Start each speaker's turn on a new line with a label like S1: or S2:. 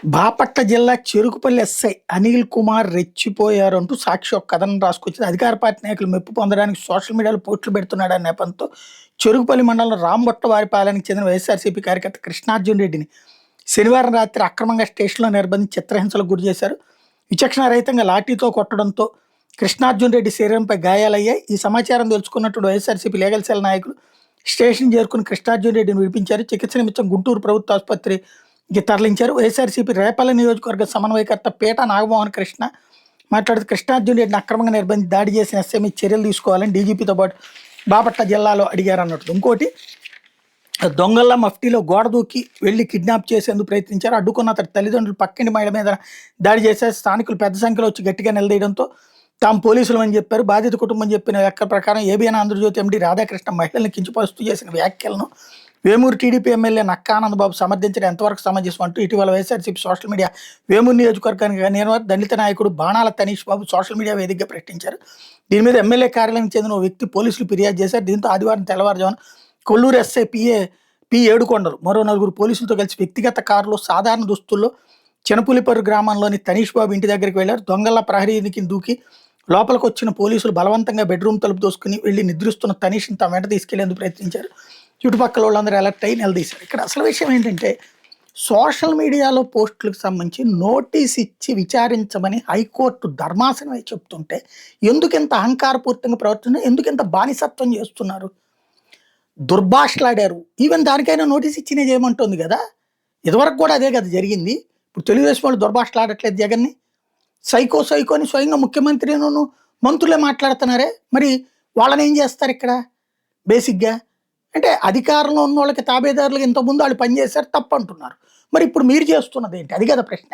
S1: బాపట్ల జిల్లా చెరుకుపల్లి ఎస్ఐ అనిల్ కుమార్ రెచ్చిపోయారంటూ సాక్షి ఒక కథనం రాసుకొచ్చింది. అధికార పార్టీ నాయకులు మెప్పు పొందడానికి సోషల్ మీడియాలో పోస్టులు పెడుతున్నాడనే నెపంతో చెరుకుపల్లి మండలం రాంబొట్టవారిపాలెనికి చెందిన వైఎస్ఆర్సీపీ కార్యకర్త కృష్ణార్జున్ రెడ్డిని శనివారం రాత్రి అక్రమంగా స్టేషన్లో నిర్బంధించి చిత్రహింసలకు గురి చేశారు. విచక్షణ రహితంగా లాఠీతో కొట్టడంతో కృష్ణార్జున్ రెడ్డి శరీరంపై గాయాలయ్యాయి. ఈ సమాచారం తెలుసుకున్నట్టు వైఎస్ఆర్సీపీ లీగల్ సెల్ నాయకులు స్టేషన్ చేరుకుని కృష్ణార్జున్ రెడ్డిని విడిపించారు. చికిత్స నిమిత్తం గుంటూరు ప్రభుత్వ ఆసుపత్రికి తరలించారు. వైఎస్ఆర్సీపీ రేపల్ల నియోజకవర్గ సమన్వయకర్త పీట నాగమోహన్ కృష్ణ మాట్లాడుతూ కృష్ణార్జున్ రెడ్డిని అక్రమంగా నిర్బంధించి దాడి చేసిన ఎస్ఐ మీద చర్యలు తీసుకోవాలని డీజీపీతో పాటు బాపట్ల జిల్లాలో అడిగారు అన్నట్టు. ఇంకోటి, దొంగల్లా మఫ్టీలో గోడ దూకి వెళ్లి కిడ్నాప్ చేసేందుకు ప్రయత్నించారు. అడ్డుకున్న అతడి తల్లిదండ్రులు పక్కింటి మహిళ మీద దాడి చేశారు. స్థానికులు పెద్ద సంఖ్యలో వచ్చి గట్టిగా నిలదీయడంతో తాము పోలీసులు అని చెప్పారు. బాధిత కుటుంబం చెప్పిన లెక్క ప్రకారం ఏబీఎన్ ఆంధ్రజ్యోతి ఎండీ రాధాకృష్ణ మహిళల్ని కించపరుస్తూ చేసిన వ్యాఖ్యలను వేమూరు టీడీపీ ఎమ్మెల్యే నక్కా ఆనందబాబు సమర్థించడం ఎంతవరకు సమంజసం అంటూ ఇటీవల వైఎస్ఆర్సీపీ సోషల్ మీడియా వేమూరు నియోజకవర్గానికి దళిత నాయకుడు బాణాల తనీష్ బాబు సోషల్ మీడియా వేదికగా ప్రకటించారు. దీని మీద ఎమ్మెల్యే కార్యాలయానికి చెందిన ఓ వ్యక్తి పోలీసులు ఫిర్యాదు చేశారు. దీంతో ఆదివారం తెల్లవారుజామున కొల్లూరు ఎస్ఐ పి ఏడుకొండలు మరో నలుగురు పోలీసులతో కలిసి వ్యక్తిగత కారులో సాధారణ దుస్తుల్లో చినపులిపర్రు గ్రామంలోని తనీష్ బాబు ఇంటి దగ్గరికి వెళ్లారు. దొంగల ప్రహరీకి దూకి లోపలికి వచ్చిన పోలీసులు బలవంతంగా బెడ్రూమ్ తలుపు దోసుకుని వెళ్లి నిద్రిస్తున్న తనీష్ని తమ వెంట తీసుకెళ్లేందుకు ప్రయత్నించారు. చుట్టుపక్కల వాళ్ళందరూ అలర్ట్ అయి నిలదీశారు. ఇక్కడ అసలు విషయం ఏంటంటే, సోషల్ మీడియాలో పోస్టులకు సంబంధించి నోటీస్ ఇచ్చి విచారించమని హైకోర్టు ధర్మాసనమే చెప్తుంటే ఎందుకు ఇంత అహంకారపూరితంగా ప్రవర్తిస్తున్నారు, ఎందుకు ఇంత బానిసత్వం చేస్తున్నారు? దుర్భాషలాడారు, ఈవెన్ దానికైనా నోటీస్ ఇచ్చినే చేయమంటుంది కదా. ఇదివరకు కూడా అదే కదా జరిగింది. ఇప్పుడు తెలుగుదేశం వాళ్ళు దుర్భాషలాడట్లేదు జగన్ని. సైకో అని స్వయంగా ముఖ్యమంత్రిను మంత్రులే మాట్లాడుతున్నారే, మరి వాళ్ళని ఏం చేస్తారు ఇక్కడ? బేసిక్గా అంటే అధికారంలో ఉన్న వాళ్ళకి తాబేదారులకు ఇంతకుముందు వాళ్ళు పనిచేశారు, తప్పు అంటున్నారు. మరి ఇప్పుడు మీరు చేస్తున్నది ఏంటి? అది కదా ప్రశ్న.